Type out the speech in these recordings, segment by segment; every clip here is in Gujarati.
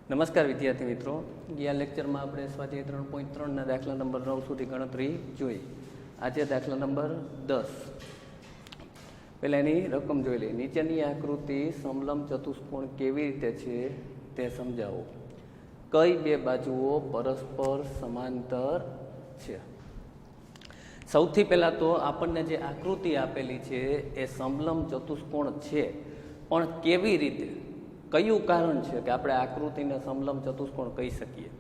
નમસ્કાર વિદ્યાર્થી મિત્રો, ગયા લેક્ચરમાં આપણે સ્વાધ્યાય 3.3ના દાખલા નંબર 9 સુધી ગણતરી જોઈ. આજે દાખલા નંબર 10. પહેલાં એની રકમ જોઈ લઈએ. નીચેની આકૃતિ સમલંબ ચતુષ્કોણ કેવી રીતે છે તે સમજાવો. કઈ બે બાજુઓ પરસ્પર સમાંતર છે? સૌથી પહેલાં તો આપણને જે આકૃતિ આપેલી છે એ સમલંબ ચતુષ્કોણ છે, પણ કેવી રીતે, કયું કારણ છે કે આપણે આકૃતિને સમલંબ ચતુષ્કોણ કહી શકીએ?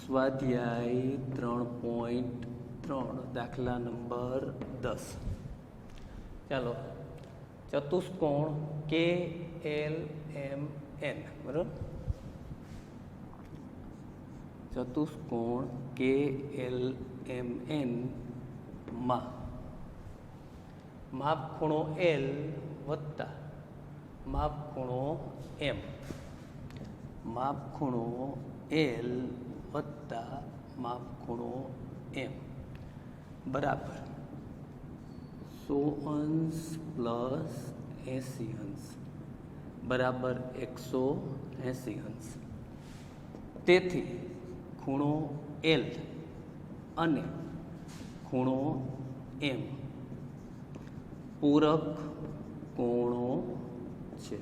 સ્વાધ્યાય 3.3 દાખલા નંબર 10. ચાલો, ચતુષ્કોણ KLMN, બરાબર? ચતુષ્કોણ KLMN માં માપ ખૂણો L વત્તા માપ ખૂણો M, માપ ખૂણો L વત્તા માપ ખૂણો M બરાબર 100 અંશ પ્લસ 80 અંશ બરાબર 180 અંશ. તેથી ખૂણો L અને ખૂણો M પૂરક કોણો છે.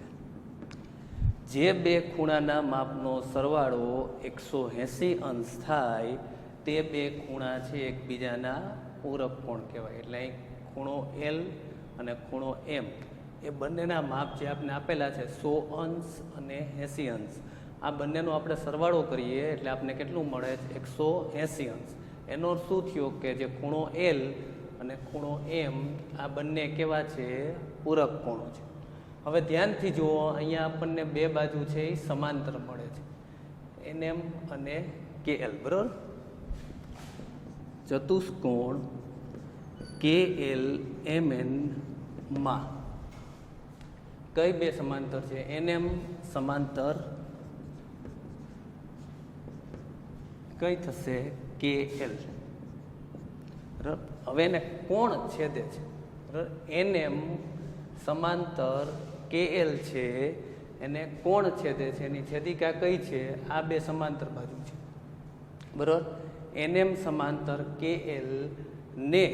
જે બે ખૂણાના માપનો સરવાળો 180 અંશ થાય તે બે ખૂણા છે એકબીજાના પૂરક કોણ કહેવાય. એટલે અહીં ખૂણો L અને ખૂણો M એ બંનેના માપ જે આપણે આપેલા છે 100 અંશ અને 80 અંશ, આ બંનેનો આપણે સરવાળો કરીએ એટલે આપણે કેટલું મળે છે? 180 અંશ. એનો અર્થ શું થયો કે જે ખૂણો L અને ખૂણો M આ બંને કેવા છે? પૂરક કોણો છે. હવે ધ્યાનથી જુઓ, અહીંયા આપણને બે બાજુ છે એ સમાંતર મળે છે, NM અને KL, બરાબર? ચતુષ્કોણ KLMN માં કઈ બે સમાંતર છે? NM સમાંતર કઈ થશે? KL. બરાબર? હવે એને કોણ છેદે છે, બરાબર? NM સમાંતર KL છે, એને કોણ છેદે છે, એની છેદિકા કઈ છે? આ બે સમાંતર બાજુ છે, બરાબર? NM સમાંતર KL ને,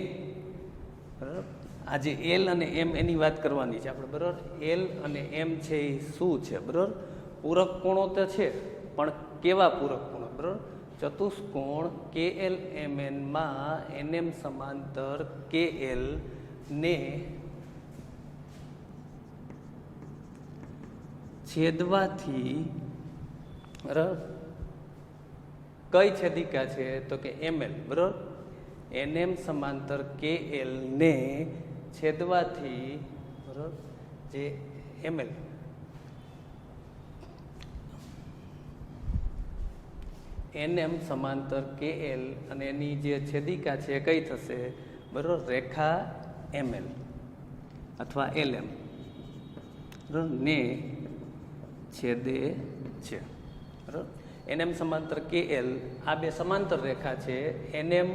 બરાબર, આ જે L અને M એની વાત કરવાની છે આપણે, બરાબર? L અને M છે એ શું છે? બરાબર, પૂરક કોણો તો છે, પણ કેવા પૂરક કોણો? બરાબર, ચતુષ્કોણ KLMN માં NM સમાંતર KL ને છેદવાથી, બરાબર, કઈ છેદિકા છે? તો કે ML, બરાબર? NM સમાંતર KL ને છેદવાથી, બરાબર, જે ML NM સમાંતર KL અને એની જે છેદિકા છે કઈ થશે? બરાબર, રેખા ML અથવા LM, બરાબર, ને છેદે છે. બરાબર, NM સમાંતર KL આ બે સમાંતર રેખા છે, NM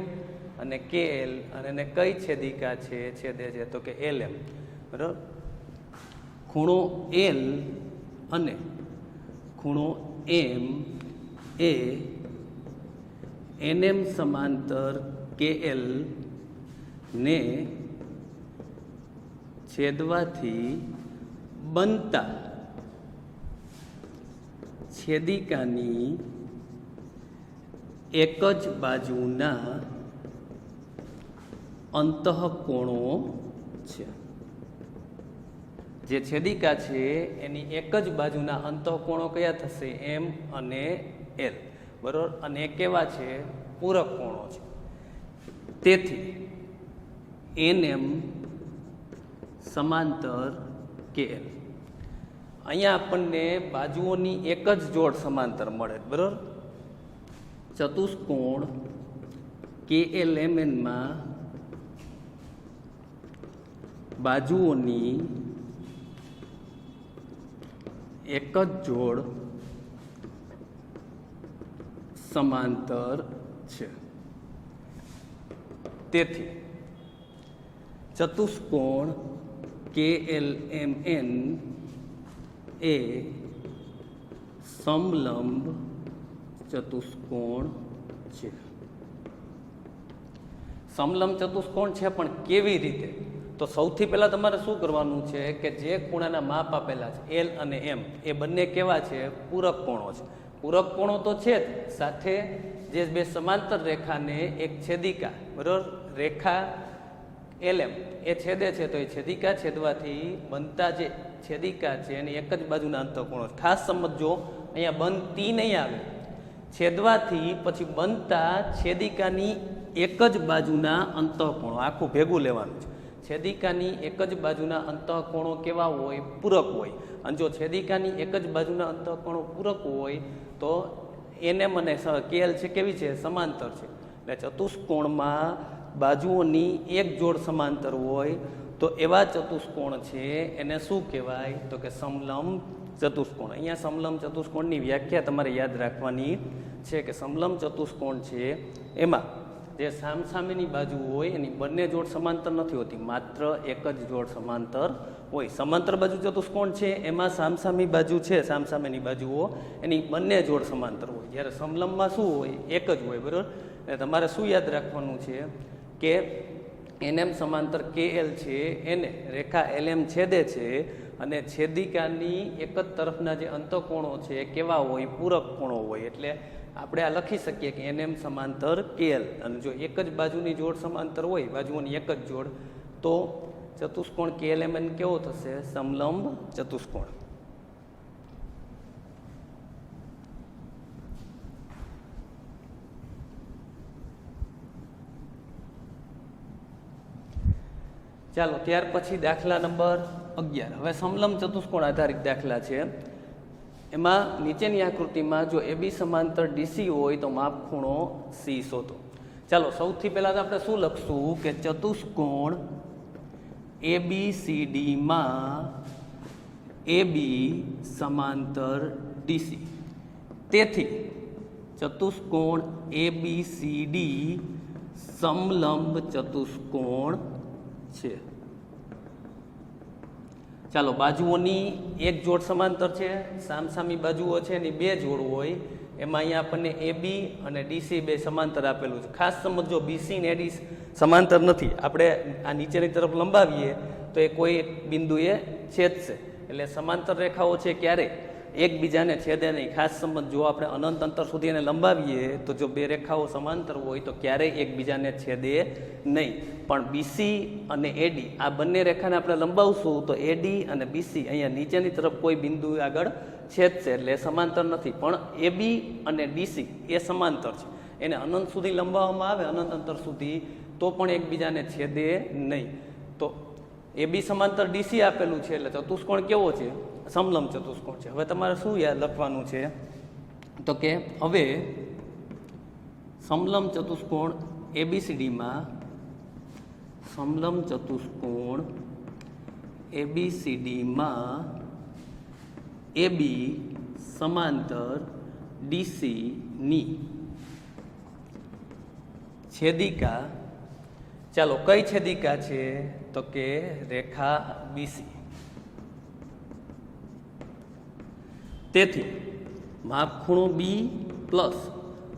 અને KL, અને એને કઈ છેદિકા છે છેદે છે? તો કે LM. બરાબર, ખૂણો L અને ખૂણો M એ NM સમાંતર KL ને છેદવાથી બનતા છેદિકાની એક જ બાજુના અંતઃકોણો છે. જે છેદિકા છે એની એક જ બાજુના અંતઃકોણો કયા થશે? M અને L, બરાબર, અને એ કેવા છે? પૂરક કોણો છે. તેથી NM સમાંતર KL, અહીંયા આપણને બાજુઓની એક જ જોડ સમાંતર મળે, બરાબર? ચતુષ્કોણ KLMN માં બાજુઓની એક જ જોડ સમાંતર છે. તેથી ચતુષ્કોણ KLMN એ સમલંબ ચતુષ્કોણ છે. સમલંબ ચતુષ્કોણ છે, પણ કેવી રીતે? તો સૌથી પહેલાં તમારે શું કરવાનું છે કે જે ખૂણાના માપ આપેલા છે એલ અને એમ એ બંને કેવા છે? પૂરક કોણો છે. પૂરક કોણો તો છે જ, સાથે જે બે સમાંતર રેખાને એક છેદિકા, બરાબર, રેખા LM એ છેદે છે, તો એ છેદિકા છેદવાથી બનતા જે છેદિકા છે એની એક જ બાજુના અંતઃકોણો છે. ખાસ સમજો, અહીંયા બનતી નહીં આવે, છેદવાથી પછી બનતા છેદિકાની એક જ બાજુના અંતઃકોણો, આખું ભેગું લેવાનું છે. છેદિકાની એક જ બાજુના અંતઃકોણો કેવા હોય? પૂરક હોય. અને જો છેદિકાની એક જ બાજુના અંતઃકોણો પૂરક હોય તો એને મને કેલ છે કેવી છે? સમાંતર છે. એટલે ચતુષ્કોણમાં બાજુઓની એક જોડ સમાંતર હોય તો એવા ચતુષ્કોણ છે એને શું કહેવાય? તો કે સમલંબ ચતુષ્કોણ. અહીંયા સમલંબ ચતુષ્કોણની વ્યાખ્યા તમારે યાદ રાખવાની છે કે સમલંબ ચતુષ્કોણ છે એમાં જે સામસામેની બાજુ હોય એની બંને જોડ સમાંતર નથી હોતી, માત્ર એક જ જોડ સમાંતર હોય. સમાંતર બાજુ ચતુષ્કોણ છે એમાં સામસામી બાજુ છે, સામસામેની બાજુઓ એની બંને જોડ સમાંતર હોય. જ્યારે સમલંબમાં શું હોય? એક જ હોય, બરાબર. એટલે તમારે શું યાદ રાખવાનું છે કે NM સમાંતર KL છે એને રેખા LM છેદે છે અને છેદિકાની એક જ તરફના જે અંતઃકોણો છે એ કેવા હોય? પૂરક કોણો હોય. એટલે આપણે આ લખી શકીએ કે NM સમાંતર KL. અને જો એક જ બાજુની જોડ સમાંતર હોય, બાજુઓની એક જ જોડ, તો ચતુષ્કોણ KLMN કેવો થશે? સમલંબ ચતુષ્કોણ. ચાલો, ત્યાર પછી દાખલા નંબર 11. હવે સમલંબ ચતુષ્કોણ આધારિત દાખલા છે. એમાં નીચેની આકૃતિમાં જો AB સમાંતર DC હોય તો માપ ખૂણો C શોધો. ચાલો, સૌથી પહેલાં આપણે શું લખશું કે ચતુષ્કોણ ABCD માં AB સમાંતર DC. તેથી ચતુષ્કોણ ABCD સમલંબ ચતુષ્કોણ છે. ચાલો, બાજુઓની એક જોડ સમાંતર છે, સામસામી બાજુઓ છે એની બે જોડ હોય. એમાં અહીંયા આપણને AB અને DC બે સમાંતર આપેલું છે. ખાસ સમજો, BC ને AD સમાંતર નથી. આપણે આ નીચેની તરફ લંબાવીએ તો એ કોઈ એક બિંદુએ છેદશે. એટલે સમાંતર રેખાઓ છે ક્યારે એકબીજાને છેદે નહીં. ખાસ સમજ, જો આપણે અનંત અંતર સુધી એને લંબાવીએ તો જો બે રેખાઓ સમાંતર હોય તો ક્યારેય એકબીજાને છેદે નહીં. પણ BC અને AD આ બંને રેખાને આપણે લંબાવશું તો AD અને BC અહીંયા નીચેની તરફ કોઈ બિંદુ આગળ છેદશે, એટલે સમાંતર નથી. પણ AB અને DC એ સમાંતર છે. એને અનંત સુધી લંબાવવામાં આવે, અનંત અંતર સુધી, તો પણ એકબીજાને છેદે નહીં. તો AB સમાંતર DC આપેલું છે, એટલે ચતુષ્કોણ કેવો છે? સમલંબ ચતુષ્કોણ છે. હવે તમારે શું યાદ લખવાનું છે? તો કે હવે સમલંબ ચતુષ્કોણ ABCD માં સમલંબ ચતુષ્કોણ ABCD માં AB સમાંતર DC ની છેદિકા, ચાલો કઈ છેદિકા છે? તો કે રેખા BC. તેથી માપ ખૂણો B પ્લસ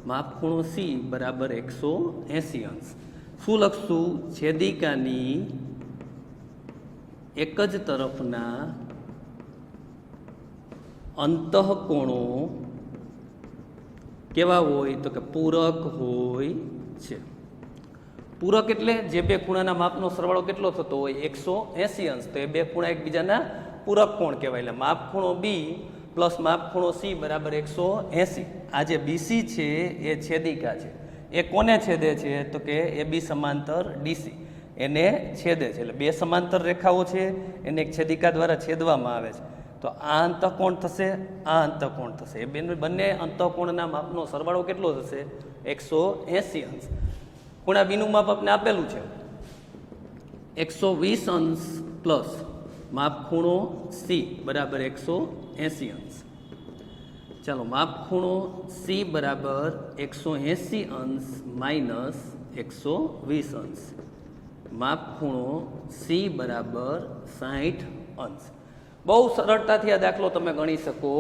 માપ ખૂણો C બરાબર 180 અંશ. શું લખશું? છેદિકાની એક જ તરફના અંતઃકોણો કેવા હોય? તો કે પૂરક હોય છે. પૂરક એટલે જે બે ખૂણાના માપનો સરવાળો કેટલો થતો હોય? 180 અંશ. તો એ બે ખૂણા એકબીજાના પૂરક કોણ કહેવાય. એટલે માપ ખૂણો B પ્લસ માપ ખૂણો C બરાબર 180. આ જે BC છે એ છેદિકા છે. એ કોને છેદે છે? તો કે AB સમાંતર DC એને છેદે છે. એટલે બે સમાંતર રેખાઓ છે એને એક છેદિકા દ્વારા છેદવામાં આવે છે. તો આ અંતઃકોણ થશે, આ અંતઃકોણ થશે. એ બંને અંતઃકોણના માપનો સરવાળો કેટલો થશે? 180 અંશ. ખૂણા બીનું માપ આપણે આપેલું છે 120 અંશ પ્લસ માપ ખૂણો C બરાબર 180 અંશ. ચાલો, માપ ખૂણો C બરાબર 180 અંશ માઇનસ 120 અંશ. માપ ખૂણો C બરાબર 60 અંશ. બહુ સરળતાથી આ દાખલો તમે ગણી શકો,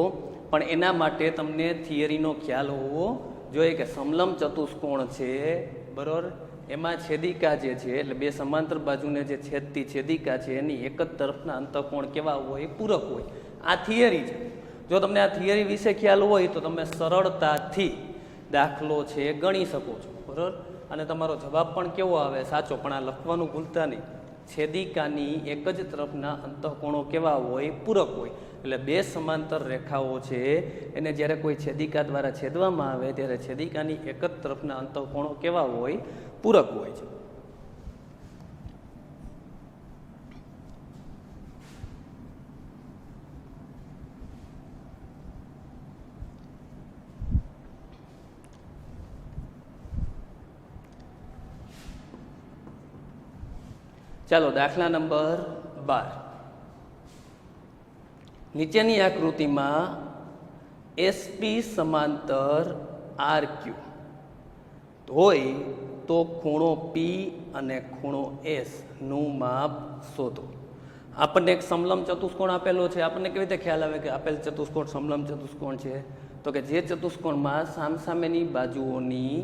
પણ એના માટે તમને થિયરીનો ખ્યાલ હોવો જોઈએ કે સમલંબ ચતુષ્કોણ છે, બરાબર, એમાં છેદિકા જે છે એટલે બે સમાંતર બાજુને જે છેદતી છેદિકા છે એની એક જ તરફના અંતઃકોણ કેવા હોય? પૂરક હોય. આ થિયરી છે. જો તમને આ થિયરી વિશે ખ્યાલ હોય તો તમે સરળતાથી દાખલો છે ગણી શકો છો, બરાબર. અને તમારો જવાબ પણ કેવો આવે? સાચો. પણ આ લખવાનું ભૂલતા નહીં. છેદિકાની એક જ તરફના અંતઃકોણો કેવા હોય? પૂરક હોય. એટલે બે સમાંતર રેખાઓ છે એને જ્યારે કોઈ છેદિકા દ્વારા છેદવામાં આવે ત્યારે છેદિકાની એક જ તરફના અંતઃકોણો કેવા હોય? પૂરક હોય છે. ચાલો દાખલા નંબર 12. નીચેની આકૃતિમાં એસપી સમાંતર આરક્યુ હોય તો ખૂણો પી અને ખૂણો એસ નું માપ શોધો. આપણને એક સમલંબ ચતુષ્કોણ આપેલો છે. આપણને કેવી રીતે ખ્યાલ આવે કે આપેલ ચતુષ્કોણ સમલંબ ચતુષ્કોણ છે? તો કે જે ચતુષ્કોણમાં સામસામેની બાજુઓની,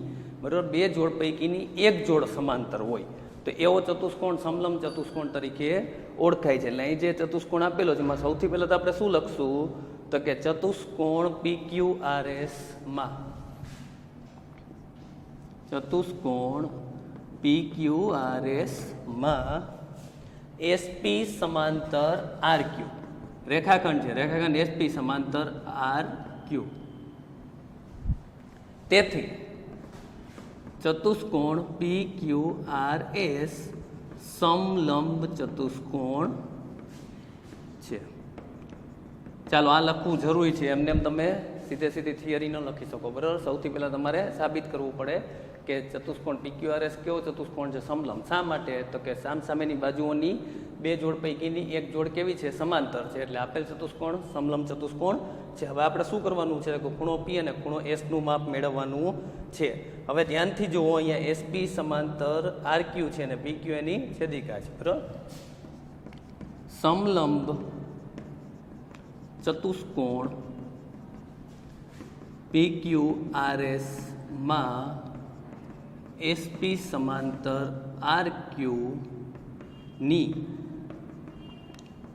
બરાબર, બે જોડ પૈકીની એક જોડ સમાંતર હોય તો એવો ચતુષ્કોણ સમલંબ ચતુષ્કોણ તરીકે ઓળખાય છે. એટલે અહીં જે ચતુષ્કોણ આપેલો છે એમાં સૌથી પહેલાં તો આપણે શું લખશું? તો કે ચતુષ્કોણ PQRS માં, ચતુષ્કોણ PQRS માં SP સમાંતર RQ રેખાખંડ છે. રેખાખંડ SP સમાંતર RQ. તેથી ચતુષ્કોણ PQRS સમલંબ ચતુષ્કોણ છે. ચાલો આ લખવું જરૂરી છે. એમને એમ તમે સીધી થિયરી ન લખી શકો, બરાબર. સૌથી પહેલાં તમારે સાબિત કરવું પડે કે ચતુષ્કોણ PQRS કેવો ચતુષ્કોણ છે? સમલંબ. શા માટે? તો કે સામસામેની બાજુઓની બે જોડ પૈકીની એક જોડ કેવી છે? સમાંતર છે. એટલે આપેલ ચતુષ્કોણ સમલંબ ચતુષ્કોણ છે. હવે આપણે શું કરવાનું છે? ખૂણો P અને ખૂણો S નું માપ મેળવવાનું છે. હવે ધ્યાનથી જુઓ, અહીંયા SP સમાંતર RQ છે અને PQ એની છેદિકા છે, બરાબર. સમલંબ ચતુષ્કોણ PQRS માં SP સમાંતર RQ ની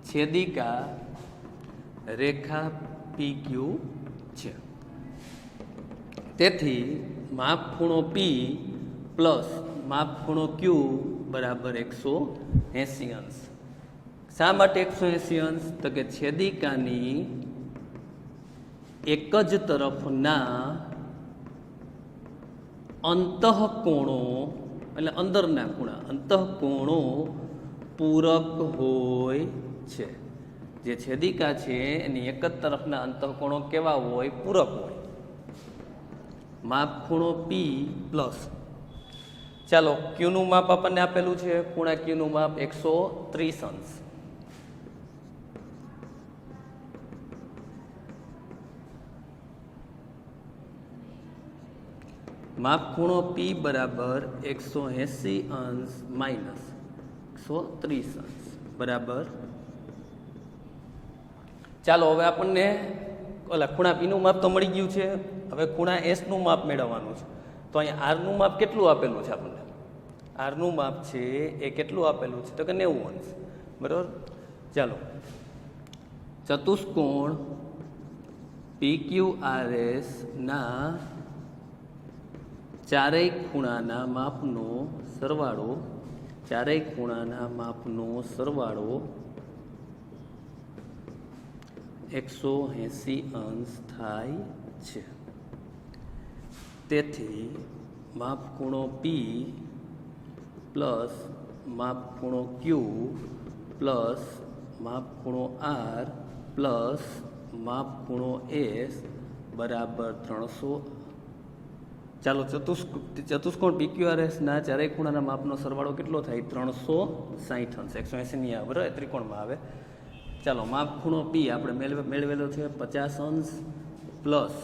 છેદિકા રેખા PQ છે. તેથી માપ ખૂણો P પ્લસ માપ ખૂણો Q બરાબર 180 અંશ. શા માટે 180 અંશ? તો કે છેદિકાની એક જ તરફના અંતઃકોણો એટલે અંદરના ખૂણા, અંતઃકોણો પૂરક હોય છે. જે છેદિકા છે એની એક જ તરફના અંતઃકોણો કેવા હોય? પૂરક હોય. માપ ખૂણો P પ્લસ, ચાલો Q નું માપ આપણને આપેલું છે. ખૂણા Q નું માપ 130 અંશ. માપ ખૂણો P બરાબર 180 અંશ માઇનસ 130 અંશ બરાબર. ચાલો હવે આપણને ઓલા ખૂણા P નું માપ તો મળી ગયું છે. હવે ખૂણા S નું માપ મેળવવાનું છે. તો અહીંયા R નું માપ કેટલું આપેલું છે આપણને? R નું માપ છે એ કેટલું આપેલું છે? તો કે 90 અંશ, બરાબર. ચાલો ચતુષ્કોણ PQRS ના ચારેય ખૂણાના માપનો સરવાળો, ચારેય ખૂણાના માપનો સરવાળો 180 અંશ થાય છે. તેથી માપ ખૂણો P પ્લસ માપ ખૂણો Q પ્લસ માપ ખૂણો R પ્લસ માપ ખૂણો S બરાબર 300. ચાલો ચતુષ્કોણ PQRS ના ચારેય ખૂણાના માપનો સરવાળો કેટલો થાય? 360 અંશ. 180 ની આવે, બરાબર, ત્રિકોણમાં આવે. ચાલો માપ ખૂણો P આપણે મેળવેલો છે 50 અંશ પ્લસ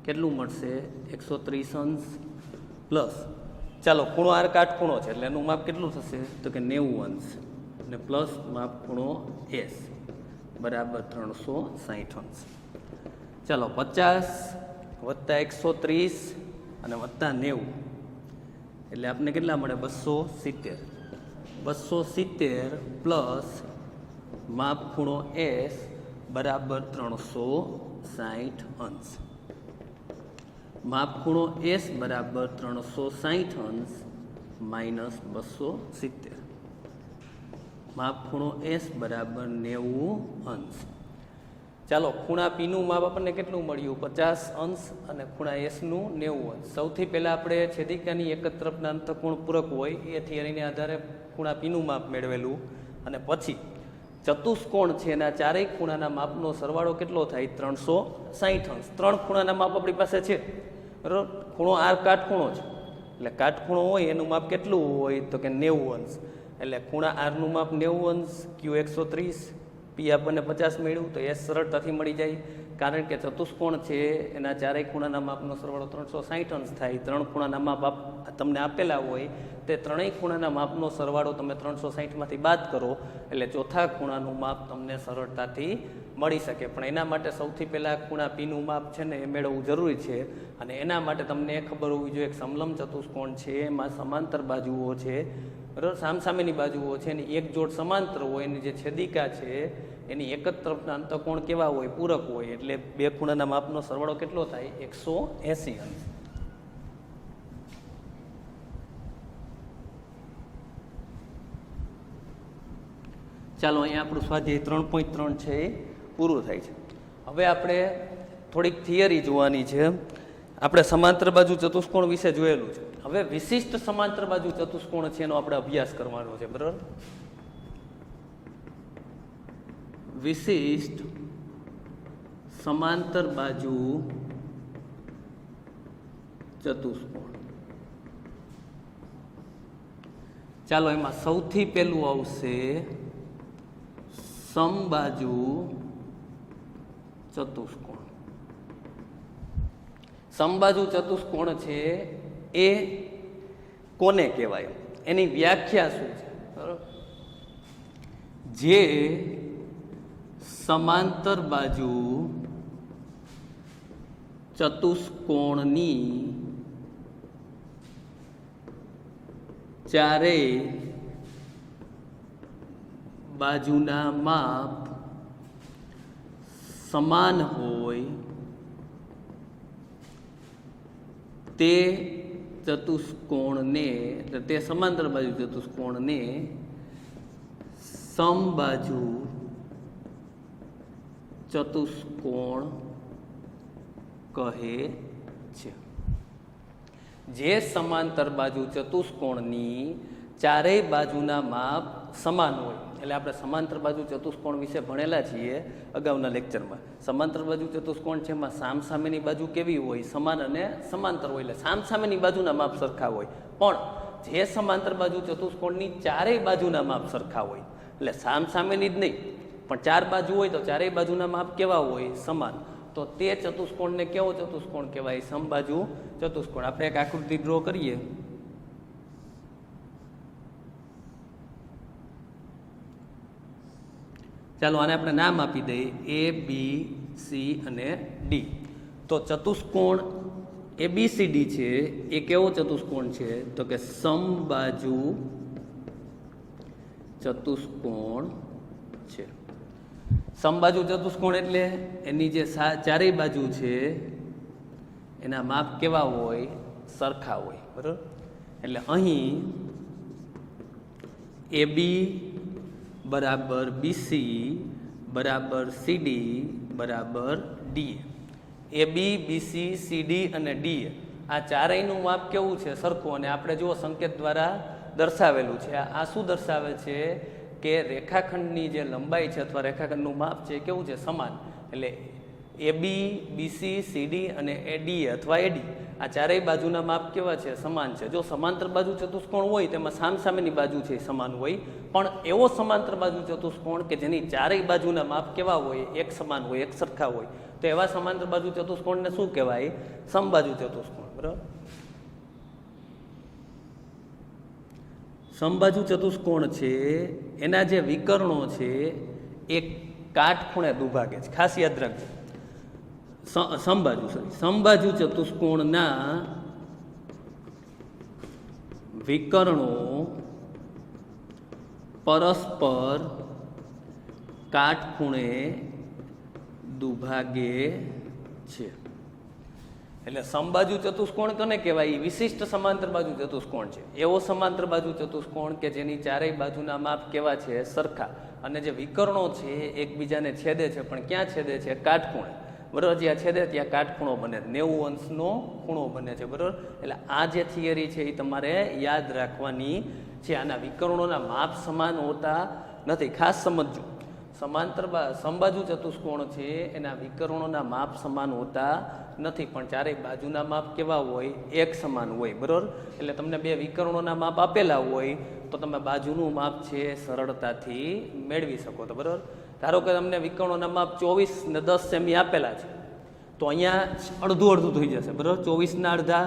કેટલું મળશે? 130 અંશ પ્લસ, ચાલો ખૂણો R કાટખૂણો છે એટલે એનું માપ કેટલું થશે? તો કે 90 અંશ અને પ્લસ માપ ખૂણો S બરાબર 360 અંશ. ચાલો 50 વત્તા 130 અને વત્તા 90 એટલે આપને કેટલા મળે? 270. 270 પ્લસ માપ ખૂણો એસ બરાબર 360 અંશ. માપ ખૂણો એસ બરાબર 360 અંશ માઇનસ 270. માપ ખૂણો એસ બરાબર 90 અંશ. ચાલો ખૂણા પીનું માપ આપણને કેટલું મળ્યું? 50 અંશ અને ખૂણા એસનું 90 અંશ. સૌથી પહેલાં આપણે છેદિકાની એક જ તરફના અંતઃકોણ પૂરક હોય એ થિયરીને આધારે ખૂણા પીનું માપ મેળવેલું અને પછી ચતુષ્કોણ છે એના ચારેય ખૂણાના માપનો સરવાળો કેટલો થાય? 360 અંશ. 3 ખૂણાના માપ આપણી પાસે છે બરાબર. ખૂણો આર કાટખૂણો છે એટલે કાટખૂણો હોય એનું માપ કેટલું હોય? તો કે 90 અંશ. એટલે ખૂણા આરનું માપ 90 અંશ, ક્યુ 130, પી આપણને 50 મળ્યું તો એ સરળતાથી મળી જાય. કારણ કે ચતુષ્કોણ છે એના ચારેય ખૂણાના માપનો સરવાળો 360 અંશ થાય. 3 ખૂણાના માપ તમને આપેલા હોય તે ત્રણેય ખૂણાના માપનો સરવાળો તમે 360માંથી બાદ કરો એટલે ચોથા ખૂણાનું માપ તમને સરળતાથી મળી શકે. પણ એના માટે સૌથી પહેલાં ખૂણા પીનું માપ છે ને એ મેળવવું જરૂરી છે અને એના માટે તમને એ ખબર હોવી જોઈએ કે સમલંબ ચતુષ્કોણ છે એમાં સમાંતર બાજુઓ છે બરાબર. સામસામેની બાજુઓ છે એની એક જોડ સમાંતર હોય, એની જે છેદિકા છે એની એક જ તરફના અંતઃકોણ કેવા હોય? પૂરક હોય. એટલે બે ખૂણાના માપનો સરવાળો કેટલો થાય? 180 અંશ. ચાલો અહીંયા આપણું સ્વાધ્યાય 3.3 છે એ પૂરું થાય છે. હવે આપણે થોડીક થિયરી જોવાની છે. આપણે સમાંતર બાજુ ચતુષ્કોણ વિશે જોયેલું છે. હવે વિશિષ્ટ સમાંતર બાજુ ચતુષ્કોણ છે એનો આપણે અભ્યાસ કરવાનો છે બરાબર. વિશિષ્ટ સમાંતર બાજુ ચતુષ્કોણ. ચાલો એમાં સૌથી પહેલું આવશે સમબાજુ ચતુષ્કોણ. સમબાજુ ચતુષ્કોણ છે એ કોને કહેવાય? એની વ્યાખ્યા શું છે? બરાબર. જે સમાંતર બાજુ ચતુષ્કોણની ચારેય બાજુના માપ સમાન હોય તે ચતુષ્કોણને, તે સમાંતર બાજુ ચતુષ્કોણને સમબાજુ ચતુષ્કોણ કહે છે. જે સમાંતર બાજુ ચતુષ્કોણની ચારેય બાજુના માપ સમાન હોય એટલે આપણે સમાંતર બાજુ ચતુષ્કોણ વિશે ભણેલા છીએ અગાઉના લેક્ચરમાં. સમાંતર બાજુ ચતુષ્કોણ છે એમાં સામસામેની બાજુ કેવી હોય? સમાન અને સમાંતર હોય એટલે સામસામેની બાજુના માપ સરખા હોય. પણ જે સમાંતર બાજુ ચતુષ્કોણની ચારેય બાજુના માપ સરખા હોય એટલે સામસામેની જ નહીં પણ ચાર બાજુ હોય તો ચારેય બાજુના માપ કેવા હોય? સમાન. તો તે ચતુષ્કોણને કેવો ચતુષ્કોણ કહેવાય? સમબાજુ ચતુષ્કોણ. આપણે એક આકૃતિ ડ્રો કરીએ. ચાલો આને આપણે નામ આપી દઈએ એ, બી, સી અને ડી. તો ચતુષ્કોણ ABCD છે એ કેવો ચતુષ્કોણ છે? તો કે સમબાજુ ચતુષ્કોણ છે. સમબાજુ ચતુષ્કોણ એટલે એની જે ચારેય બાજુ છે એના માપ કેવા હોય? સરખા હોય બરાબર. એટલે અહીં AB બરાબર BC બરાબર CD બરાબર DA. AB, BC, CD અને DA આ ચારેયનું માપ કેવું છે? સરખું. અને આપણે જુઓ સંકેત દ્વારા દર્શાવેલું છે. આ શું દર્શાવે છે? કે રેખાખંડની જે લંબાઈ છે અથવા રેખાખંડનું માપ છે કેવું છે? સમાન. એટલે AB, BC, CD અને DA અથવા AD આ ચારેય બાજુના માપ કેવા છે? સમાન છે. જો સમાંતર બાજુ ચતુષ્કોણ હોય તેમાં સામસામેની બાજુ છે સમાન હોય, પણ એવો સમાંતર બાજુ ચતુષ્કોણ કે જેની ચારેય બાજુના માપ કેવા હોય? એક સમાન હોય, એક સરખા હોય. તો એવા સમાંતર બાજુ ચતુષ્કોણને શું કહેવાય? સમબાજુ ચતુષ્કોણ બરાબર. સમબાજુ ચતુષ્કોણ છે એના જે વિકર્ણો છે એ કાટખૂણે દુભાગે છે. ખાસ યાદ રાખજો. સમબાજુ ચતુષ્કોણના વિકર્ણો પરસ્પર કાટખૂણે દુભાગે છે. એટલે સમબાજુ ચતુષ્કોણ કોને કહેવાય? વિશિષ્ટ સમાંતર બાજુ ચતુષ્કોણ છે. એવો સમાંતર બાજુ ચતુષ્કોણ કે જેની ચારેય બાજુના માપ કેવા છે? સરખા. અને જે વિકર્ણો છે એકબીજાને છેદે છે, પણ ક્યાં છેદે છે? કાટખૂણે. બરાબર. જ્યાં છેદે ત્યાં કાટખૂણો બને, 90 અંશનો ખૂણો બને છે. બરાબર. એટલે આ જે થિયરી છે એ તમારે યાદ રાખવાની છે. આના વિકર્ણોના માપ સમાન હોતા નથી. ખાસ સમજજો. સમબાજુ ચતુષ્કોણ છે એના વિકર્ણોના માપ સમાન હોતા નથી, પણ ચારેય બાજુના માપ કેવા હોય? એક સમાન હોય. બરાબર. એટલે તમને બે વિકર્ણોના માપ આપેલા હોય તો તમે બાજુનું માપ છે સરળતાથી મેળવી શકો. તો બરાબર. ધારો કે તમને વિકર્ણોના માપ 24 ને 10 સેમી આપેલા છે, તો અહીંયા અડધું થઈ જશે. બરાબર. 24ના અડધા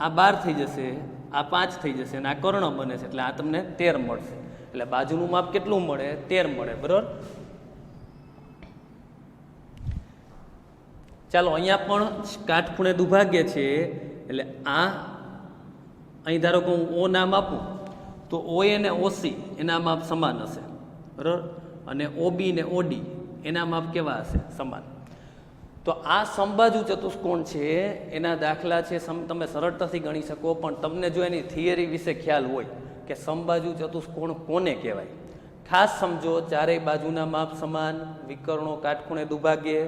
આ 12 થઈ જશે, આ 5 થઈ જશે અને આ કર્ણ બને છે, એટલે આ તમને 13 મળશે. એટલે બાજુનું માપ કેટલું મળે? 13 મળે. બરાબર. ચાલો, અહીંયા પણ કાટખૂણે દુભાગ્ય છે. એટલે આ અહીં ધારો કે હું ઓ નામ આપું તો OA અને OC એના માપ સમાન હશે. બરાબર. અને OB ને OD એના માપ કેવા હશે? સમાન. તો આ સમબાજુ ચતુષ્કોણ છે એના દાખલા છે, તમે સરળતાથી ગણી શકો. પણ તમને જો એની થિયરી વિશે ખ્યાલ હોય કે સમબાજુ ચતુષ્કોણ કોને કહેવાય, ખાસ સમજો. ચારેય બાજુના માપ સમાન, વિકર્ણો કાટખૂણે દુભાગે.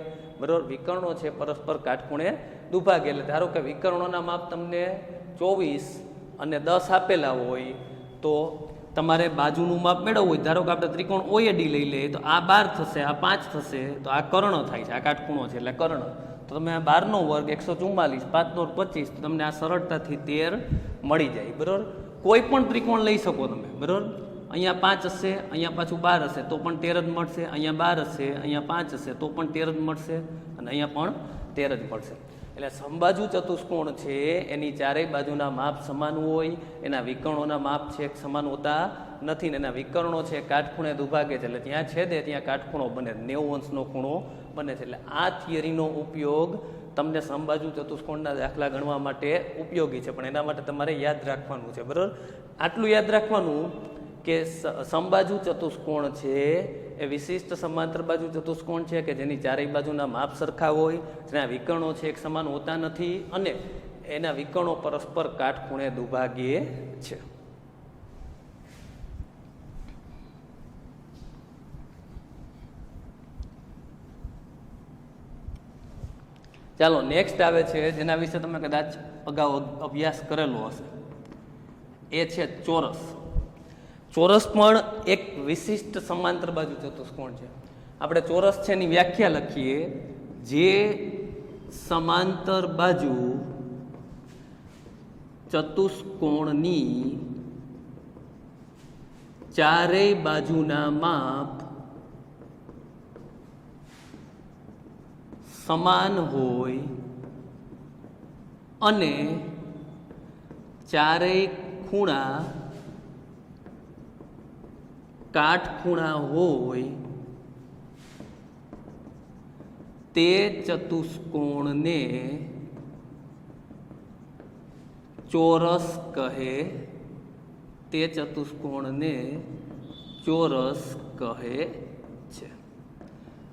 બરાબર. વિકર્ણો છે પરસ્પર કાટખૂણે દુભાગે. એટલે ધારો કે વિકર્ણોના માપ તમને 24 અને 10 આપેલા હોય તો તમારે બાજુનું માપ મેળવવું હોય. ધારો કે આપણે ત્રિકોણ OAD લઈ લઈએ તો આ 12 થશે, આ 5 થશે, તો આ કર્ણ થાય છે. આ કાટખૂણો છે એટલે કર્ણ. તો તમે આ 12નો વર્ગ 144, 5નો વર્ગ 25, તો તમને આ સરળતાથી 13 મળી જાય. બરાબર. કોઈ પણ ત્રિકોણ લઈ શકો તમે. બરાબર. અહીંયા 5 હશે, અહીંયા પાછું 12 હશે તો પણ 13 જ મળશે. અહીંયા 12 હશે, અહીંયા 5 હશે તો પણ 13 જ મળશે, અને અહીંયા પણ 13 જ મળશે. એટલે સમબાજુ ચતુષ્કોણ છે એની ચારેય બાજુના માપ સમાન હોય, એના વિકર્ણોના માપ છે સમાન હોતા નથી, ને એના વિકર્ણો છે કાટખૂણે દુભાગે છે. એટલે ત્યાં છેદે ત્યાં કાટખૂણો બને, 90 અંશનો ખૂણો બને છે. એટલે આ થિયરીનો ઉપયોગ તમને સમબાજુ ચતુષ્કોણના દાખલા ગણવા માટે ઉપયોગી છે, પણ એના માટે તમારે યાદ રાખવાનું છે. બરાબર. આટલું યાદ રાખવાનું કે સમબાજુ ચતુષ્કોણ છે એ વિશિષ્ટ સમાંતર બાજુ ચતુષ્કોણ છે કે જેની ચારેય બાજુના માપ સરખા હોય, જેના વિકર્ણો છે એક સમાન હોતા નથી, અને એના વિકર્ણો પરસ્પર કાટખૂણે દુભાગીય છે. ચાલો, નેક્સ્ટ આવે છે જેના વિશે તમે કદાચ અગાઉ અભ્યાસ કરેલો હશે. એ છે ચોરસ. ચોરસ પણ એક વિશિષ્ટ સમાંતર બાજુ ચતુષ્કોણ છે. આપણે ચોરસ છે એની વ્યાખ્યા લખીએ. જે સમાંતર બાજુ ચતુષ્કોણની ચારેય બાજુના માપ સમાન હોય અને ચારેય ખૂણા કાટખૂણા હોય તે ચતુષ્કોણને ચોરસ કહે. તે ચતુષ્કોણને ચોરસ કહે છે.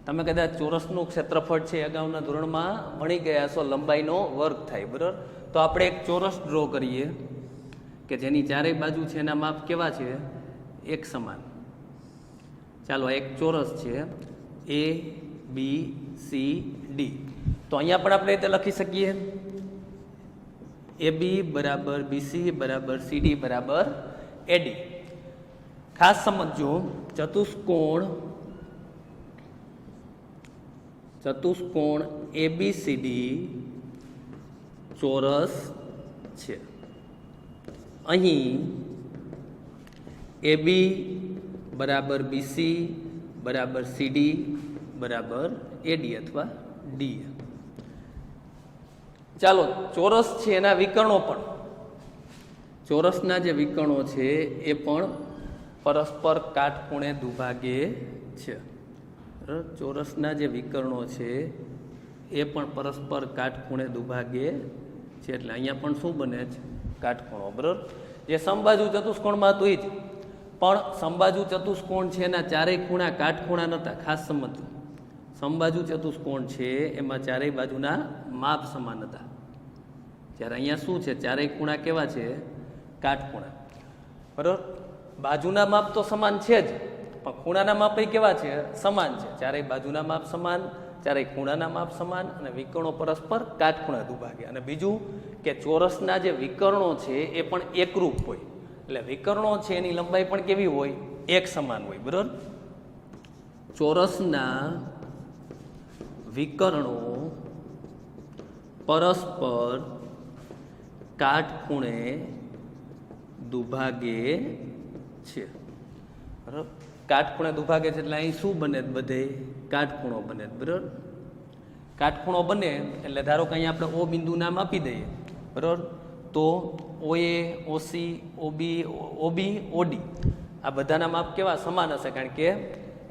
તમે કદાચ ચોરસનું ક્ષેત્રફળ છે અગાઉના ધોરણમાં ભણી ગયા છો, લંબાઈનો વર્ગ થાય. બરાબર. તો આપણે એક ચોરસ ડ્રો કરીએ કે જેની ચારેય બાજુ છે એના માપ કેવા છે? એક સમાન. ચાલો, એક ચોરસ છે ABCD. તો અહીંયા પણ આપણે રીતે લખી શકીએ AB બરાબર BC બરાબર CD બરાબર AD. ખાસ સમજો, ચતુષ્કોણ ABCD ચોરસ છે. અહીં AB બરાબર BC બરાબર CD બરાબર AD અથવા D. ચાલો, ચોરસ છે એના વિકર્ણો પણ, ચોરસના જે વિકર્ણો છે એ પણ પરસ્પર કાટખૂણે દુભાગે છે. બરાબર, ચોરસના જે વિકર્ણો છે એ પણ પરસ્પર કાટખૂણે દુભાગે છે, એટલે અહીંયા પણ શું બને છે? કાટખૂણો. બરાબર, જે સમબાજુ ચતુષ્કોણમાં હતું એ જ, પણ સમબાજુ ચતુષ્કોણ છે એના ચારેય ખૂણા કાટખૂણા નહોતા. ખાસ સમજવું, સમબાજુ ચતુષ્કોણ છે એમાં ચારેય બાજુના માપ સમાન હતા, જ્યારે અહીંયા શું છે? ચારેય ખૂણા કેવા છે? કાટખૂણા. બરાબર, બાજુના માપ તો સમાન છે જ, પણ ખૂણાના માપ એ કેવા છે? સમાન છે. ચારેય બાજુના માપ સમાન, ચારેય ખૂણાના માપ સમાન, અને વિકર્ણો પરસ્પર કાટખૂણે દુભાગે. અને બીજું કે ચોરસના જે વિકર્ણો છે એ પણ એકરૂપ હોય, એટલે વિકર્ણો છે એની લંબાઈ પણ કેવી હોય? એક સમાન હોય. બરાબર, ચોરસના વિકર્ણો પરસ્પર કાટખૂણે દુભાગે છે. બરાબર, કાટખૂણે દુભાગે છે એટલે અહીં શું બને? બધે કાટખૂણો બને. બરાબર, કાટખૂણો બને એટલે ધારો કે અહીંયા આપણે ઓ બિંદુ નામ આપી દઈએ. બરાબર, તો OA, OC, OB, OD આ બધાના માપ કેવા? સમાન હશે, કારણ કે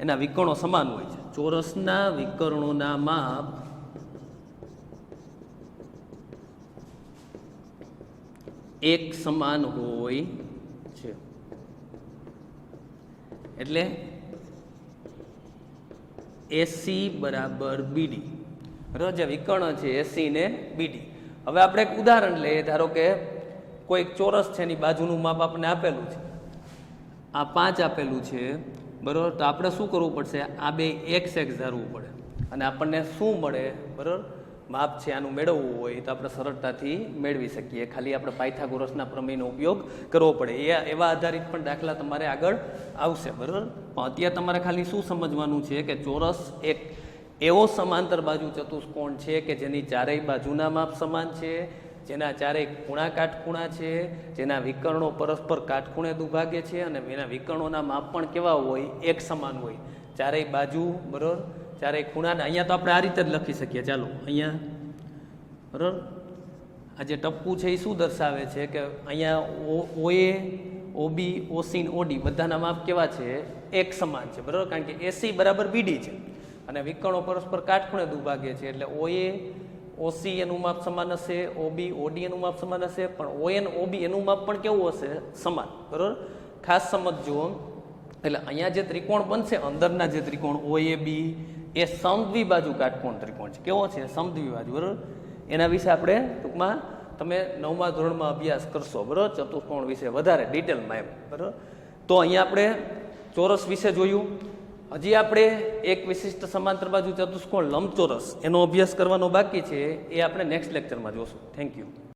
એના વિકર્ણો સમાન હોય છે. ચોરસના વિકર્ણોના માપ એક સમાન હોય છે, એટલે AC બરાબર BD. બરાબર, જે વિકર્ણ છે AC ને BD. હવે આપણે એક ઉદાહરણ લઈએ. ધારો કે કોઈ ચોરસ છે એની બાજુનું માપ આપણને આપેલું છે, આ 5 આપેલું છે. બરાબર, તો આપણે શું કરવું પડશે? આ બે x ધારવું પડે, અને આપણને શું મળે? બરાબર, માપ છે આનું મેળવવું હોય તો આપણે સરળતાથી મેળવી શકીએ, ખાલી આપણે પાયથાગોરસના પ્રમેયનો ઉપયોગ કરવો પડે. એવા આધારિત પણ દાખલા તમારે આગળ આવશે. બરાબર, પણ અત્યારે તમારે ખાલી શું સમજવાનું છે કે ચોરસ એક એવો સમાંતર બાજુ ચતુષ્કોણ છે કે જેની ચારેય બાજુના માપ સમાન છે, જેના ચારેય ખૂણા કાટખૂણા છે, જેના વિકર્ણો પરસ્પર કાટખૂણે દુભાગે છે, અને એના વિકર્ણોના માપ પણ કેવા હોય? એક સમાન હોય. ચારેય બાજુ, બરાબર, ચારેય ખૂણાના અહીંયા તો આપણે આ રીતે જ લખી શકીએ. ચાલો અહીંયા, બરાબર, આ જે ટપકું છે એ શું દર્શાવે છે કે અહીંયા OA, OB, OC ને OD બધાના માપ કેવા છે? એક સમાન છે. બરાબર, કારણ કે AC બરાબર BD છે, અને વિકર્ણો પરસ્પર કાટખૂણે દુભાગે છે, એટલે OA, OC એનું માપ સમાન હશે, OB, OD એનું માપ સમાન હશે, પણ ON, OB એનું માપ પણ કેવું હશે? સમાન. બરાબર, ખાસ સમજજો. એટલે અહીંયા જે ત્રિકોણ બનશે, અંદરના જે ત્રિકોણ OAB એ સમદ્વિબાજુ કાટકોણ ત્રિકોણ છે. કેવો છે? સમદ્વિબાજુ. બરાબર, એના વિશે આપણે ટૂંકમાં તમે 9મા ધોરણમાં અભ્યાસ કરશો. બરાબર, ચતુષ્કોણ વિશે વધારે ડિટેલમાં એમ. બરાબર, તો અહીંયા આપણે ચોરસ વિશે જોયું. હજી આપણે એક વિશિષ્ટ સમાંતર બાજુ ચતુષ્કોણ લંબચોરસ એનો અભ્યાસ કરવાનો બાકી છે, એ આપણે નેક્સ્ટ લેક્ચરમાં જોશું. Thank you.